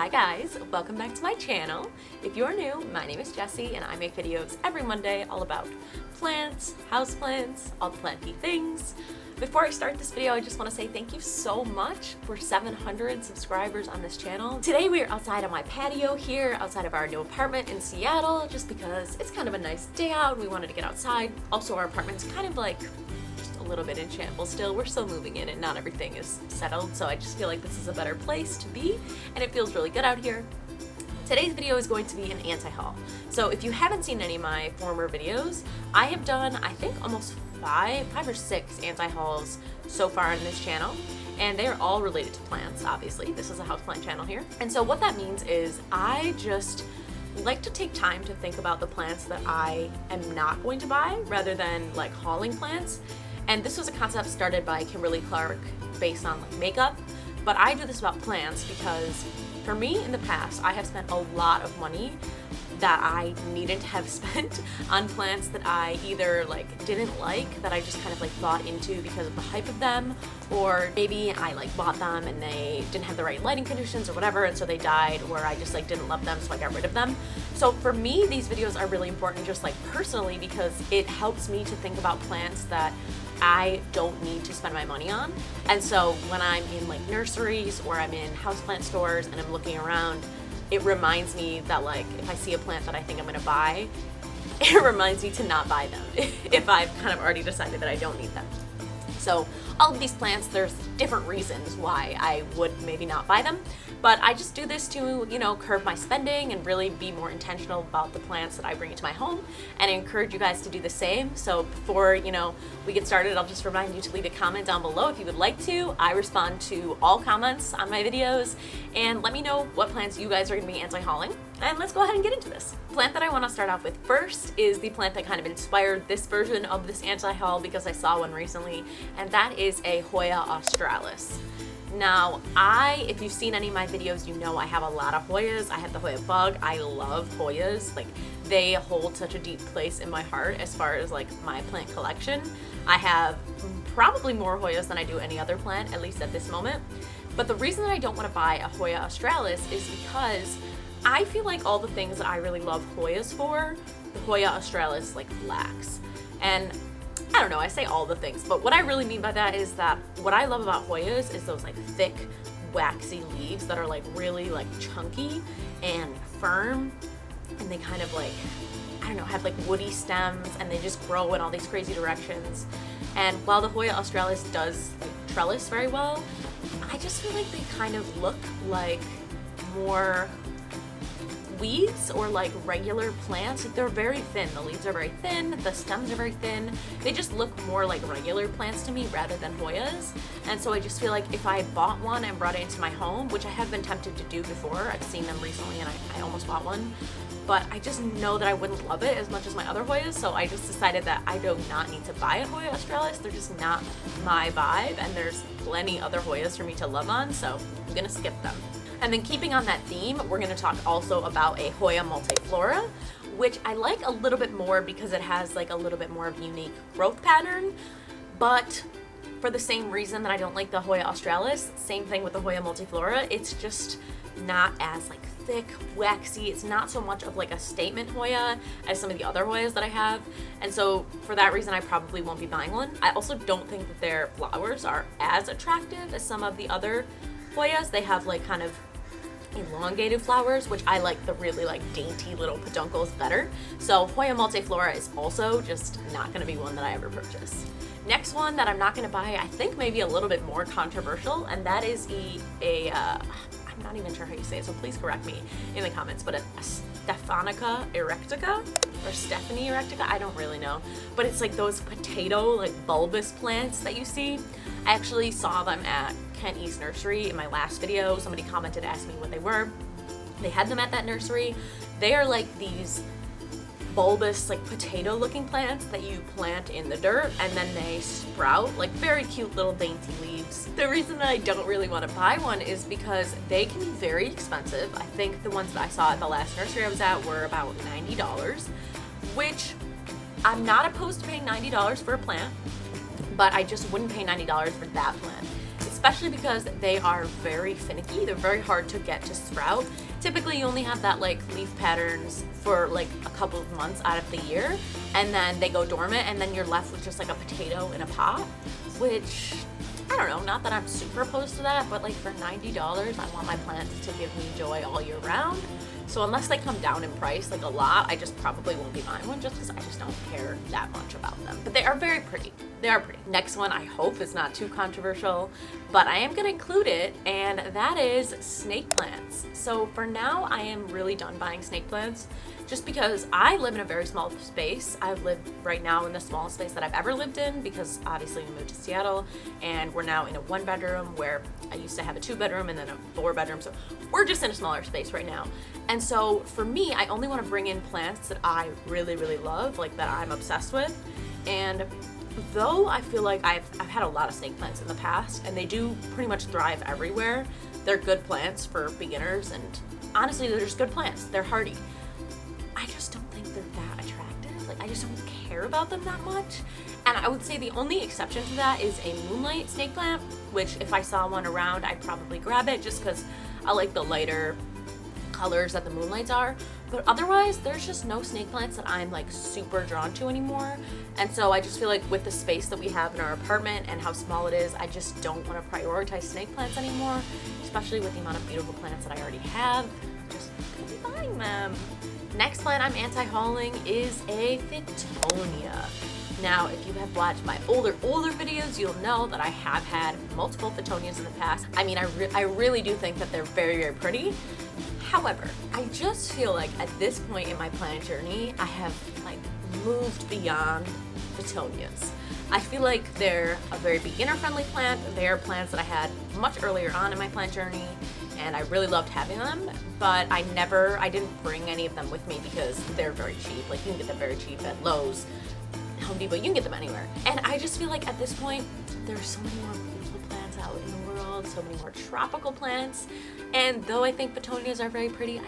Hi guys, welcome back to my channel. If you're new, my name is Jessie and I make videos every Monday all about plants, houseplants, all the planty things. Before I start this video, I just want to say thank you so much for 700 subscribers on this channel. Today we are outside on my patio here, outside of our new apartment in Seattle, just because it's kind of a nice day out and we wanted to get outside. Also, our apartment's kind of like a little bit in shambles still. We're still moving in and not everything is settled, so I just feel like this is a better place to be and it feels really good out here. Today's video is going to be an anti-haul. So if you haven't seen any of my former videos, I have done I think almost five or six anti-hauls so far on this channel, and they're all related to plants. Obviously this is a houseplant channel here, and so what that means is I just like to take time to think about the plants that I am not going to buy rather than like hauling plants. And this was a concept started by Kimberly Clark based on like makeup, but I do this about plants because for me in the past I have spent a lot of money that I needn't have spent on plants that I either like didn't like, that I just kind of like bought into because of the hype of them, or maybe I like bought them and they didn't have the right lighting conditions or whatever, and so they died, or I just like didn't love them so I got rid of them. So for me these videos are really important just like personally because it helps me to think about plants that I don't need to spend my money on. And so when I'm in like nurseries or I'm in houseplant stores and I'm looking around, it reminds me that like if I see a plant that I think I'm gonna buy, it reminds me to not buy them if I've kind of already decided that I don't need them. So all of these plants, there's different reasons why I would maybe not buy them, but I just do this to, you know, curb my spending and really be more intentional about the plants that I bring into my home, and I encourage you guys to do the same. So before, you know, we get started, I'll just remind you to leave a comment down below if you would like to. I respond to all comments on my videos, and let me know what plants you guys are going to be anti-hauling, and let's go ahead and get into this. The plant that I want to start off with first is the plant that kind of inspired this version of this anti-haul because I saw one recently, and that is a HOYA australis. Now, if you've seen any of my videos, you know I have a lot of HOYAs. I have the HOYA bug. I love HOYAs. Like, they hold such a deep place in my heart as far as like my plant collection. I have probably more HOYAs than I do any other plant, at least at this moment. But the reason that I don't want to buy a HOYA australis is because I feel like all the things that I really love HOYAs for, the HOYA australis like lacks. And I don't know, I say all the things, but what I really mean by that is that what I love about HOYAs is those like thick, waxy leaves that are like really like chunky and firm, and they kind of like, I don't know, have like woody stems, and they just grow in all these crazy directions. And while the HOYA australis does like trellis very well, I just feel like they kind of look like more weeds or like regular plants. Like, they're very thin. The leaves are very thin, the stems are very thin. They just look more like regular plants to me rather than HOYAs. And so I just feel like if I bought one and brought it into my home, which I have been tempted to do before, I've seen them recently and I almost bought one, but I just know that I wouldn't love it as much as my other HOYAs, so I just decided that I do not need to buy a HOYA australis. They're just not my vibe, and there's plenty other HOYAs for me to love on, so I'm gonna skip them. And then keeping on that theme, we're going to talk also about a HOYA multiflora, which I like a little bit more because it has like a little bit more of a unique growth pattern. But for the same reason that I don't like the HOYA australis, same thing with the HOYA multiflora, it's just not as like thick, waxy. It's not so much of like a statement HOYA as some of the other HOYAs that I have. And so for that reason, I probably won't be buying one. I also don't think that their flowers are as attractive as some of the other HOYAs. They have like kind of elongated flowers, which I like the really like dainty little peduncles better. So HOYA multiflora is also just not going to be one that I ever purchase. Next one that I'm not going to buy, I think maybe a little bit more controversial, and that is I'm not even sure how you say it, so please correct me in the comments, but a Stephanica erectica or Stephanie erectica, I don't really know, but it's like those potato like bulbous plants that you see. I actually saw them at Kent East Nursery in my last video. Somebody commented, asked me what they were. They had them at that nursery. They are like these bulbous like potato looking plants that you plant in the dirt and then they sprout like very cute little dainty leaves. The reason that I don't really want to buy one is because they can be very expensive. I think the ones that I saw at the last nursery I was at were about $90, which I'm not opposed to paying $90 for a plant, but I just wouldn't pay $90 for that plant. It's especially because they are very finicky. They're very hard to get to sprout. Typically you only have that like leaf patterns for like a couple of months out of the year, and then they go dormant, and then you're left with just like a potato in a pot, which I don't know, not that I'm super opposed to that, but like for $90, I want my plants to give me joy all year round. So unless they come down in price like a lot, I just probably won't be buying one just because I just don't care that much about them. But they are very pretty. They are pretty. Next one I hope is not too controversial, but I am going to include it, and that is snake plants. So for now, I am really done buying snake plants just because I live in a very small space. I live right now in the smallest space that I've ever lived in because obviously we moved to Seattle, and we're now in a 1-bedroom where I used to have a 2-bedroom and then a 4-bedroom. So we're just in a smaller space right now. And so for me, I only want to bring in plants that I really, really love, like that I'm obsessed with. And though I feel like I've had a lot of snake plants in the past, and they do pretty much thrive everywhere, they're good plants for beginners, and honestly, they're just good plants. They're hardy. I just don't think they're that attractive. Like, I just don't care about them that much. And I would say the only exception to that is a moonlight snake plant, which if I saw one around, I'd probably grab it just because I like the lighter colors that the moonlights are. But otherwise, there's just no snake plants that I'm like super drawn to anymore. And so I just feel like with the space that we have in our apartment and how small it is, I just don't want to prioritize snake plants anymore, especially with the amount of beautiful plants that I already have. I'm just gonna be buying them. Next plant I'm anti-hauling is a FITTONIA. Now, if you have watched my older videos, you'll know that I have had multiple FITTONIAs in the past. I mean, I really do think that they're very, very pretty. However, I just feel like at this point in my plant journey, I have like moved beyond FITTONIAs. I feel like they're a very beginner-friendly plant. They are plants that I had much earlier on in my plant journey, and I really loved having them, but I didn't bring any of them with me because they're very cheap. Like, you can get them very cheap at Lowe's, Home Depot, you can get them anywhere. And I just feel like at this point, there's so many more beautiful plants out in the world, so many more tropical plants, and though I think FITTONIAs are very pretty,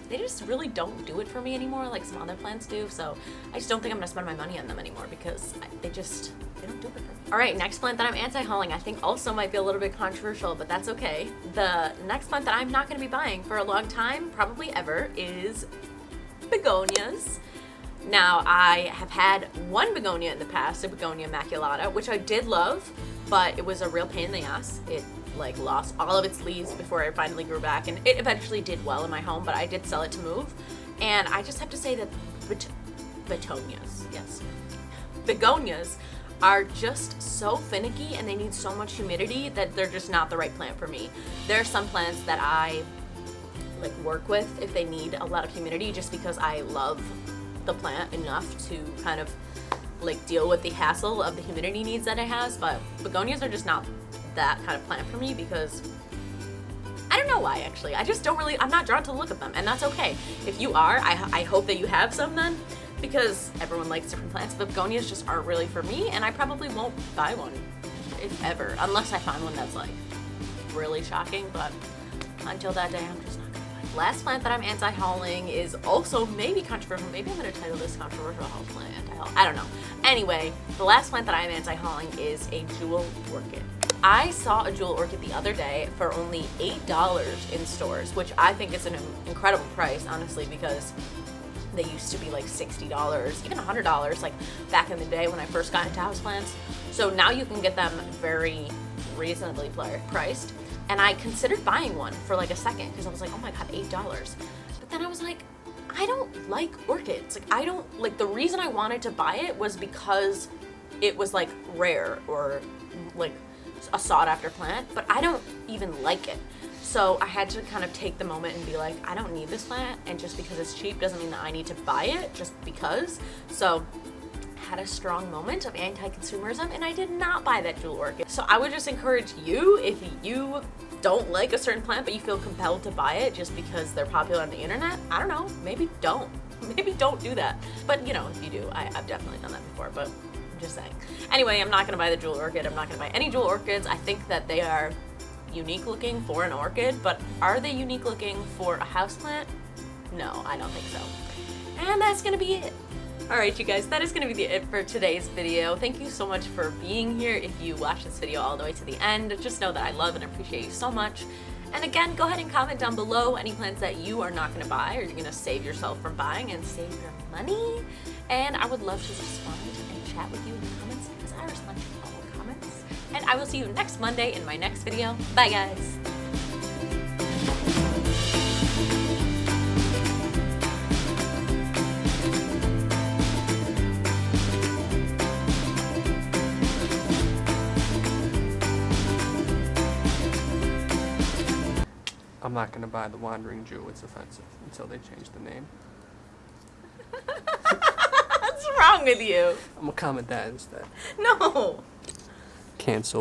they just really don't do it for me anymore like some other plants do. So I just don't think I'm gonna spend my money on them anymore because they don't do it for me. All right, next plant that I'm anti-hauling, I think also might be a little bit controversial, but that's okay. The next plant that I'm not gonna be buying for a long time, probably ever, is begonias. Now, I have had one begonia in the past, a begonia maculata, which I did love, but it was a real pain in the ass. It like lost all of its leaves before it finally grew back, and it eventually did well in my home, but I did sell it to move. And I just have to say that begonias are just so finicky, and they need so much humidity that they're just not the right plant for me. There are some plants that I like work with if they need a lot of humidity, just because I love the plant enough to kind of like deal with the hassle of the humidity needs that it has. But begonias are just not that kind of plant for me because I don't know why, actually. I'm not drawn to the look of them, and that's okay. If you are, I hope that you have some then, because everyone likes different plants, but begonias just aren't really for me, and I probably won't buy one, if ever, unless I find one that's like really shocking, but until that day, I'm just not gonna buy it. Last plant that I'm anti-hauling is also maybe controversial. Maybe I'm gonna title this controversial house plant anti-haul. I don't know. Anyway, the last plant that I'm anti-hauling is a jewel orchid. I saw a jewel orchid the other day for only $8 in stores, which I think is an incredible price, honestly, because they used to be like $60, even $100, like back in the day when I first got into houseplants. So now you can get them very reasonably priced. And I considered buying one for like a second because I was like, oh my God, $8. But then I was like, I don't like orchids. Like, the reason I wanted to buy it was because it was like rare or like a sought after plant, but I don't even like it. So I had to kind of take the moment and be like, I don't need this plant, and just because it's cheap doesn't mean that I need to buy it just because. So I had a strong moment of anti-consumerism, and I did not buy that jewel orchid. So I would just encourage you, if you don't like a certain plant but you feel compelled to buy it just because they're popular on the internet, I don't know, maybe don't do that. But you know, if you do, I've definitely done that before, but I'm just saying. Anyway, I'm not gonna buy the jewel orchid. I'm not gonna buy any jewel orchids. I think that they are unique looking for an orchid, but are they unique looking for a houseplant? No, I don't think so. And that's gonna be it. Alright you guys, that is going to be it for today's video. Thank you so much for being here. If you watched this video all the way to the end, just know that I love and appreciate you so much. And again, go ahead and comment down below any plants that you are not going to buy or you're going to save yourself from buying and save your money. And I would love to respond and chat with you in the comments because I respond to all the comments. And I will see you next Monday in my next video. Bye guys! I'm not going to buy the Wandering Jew, it's offensive, until they change the name. What's wrong with you? I'm going to comment that instead. No! Cancel.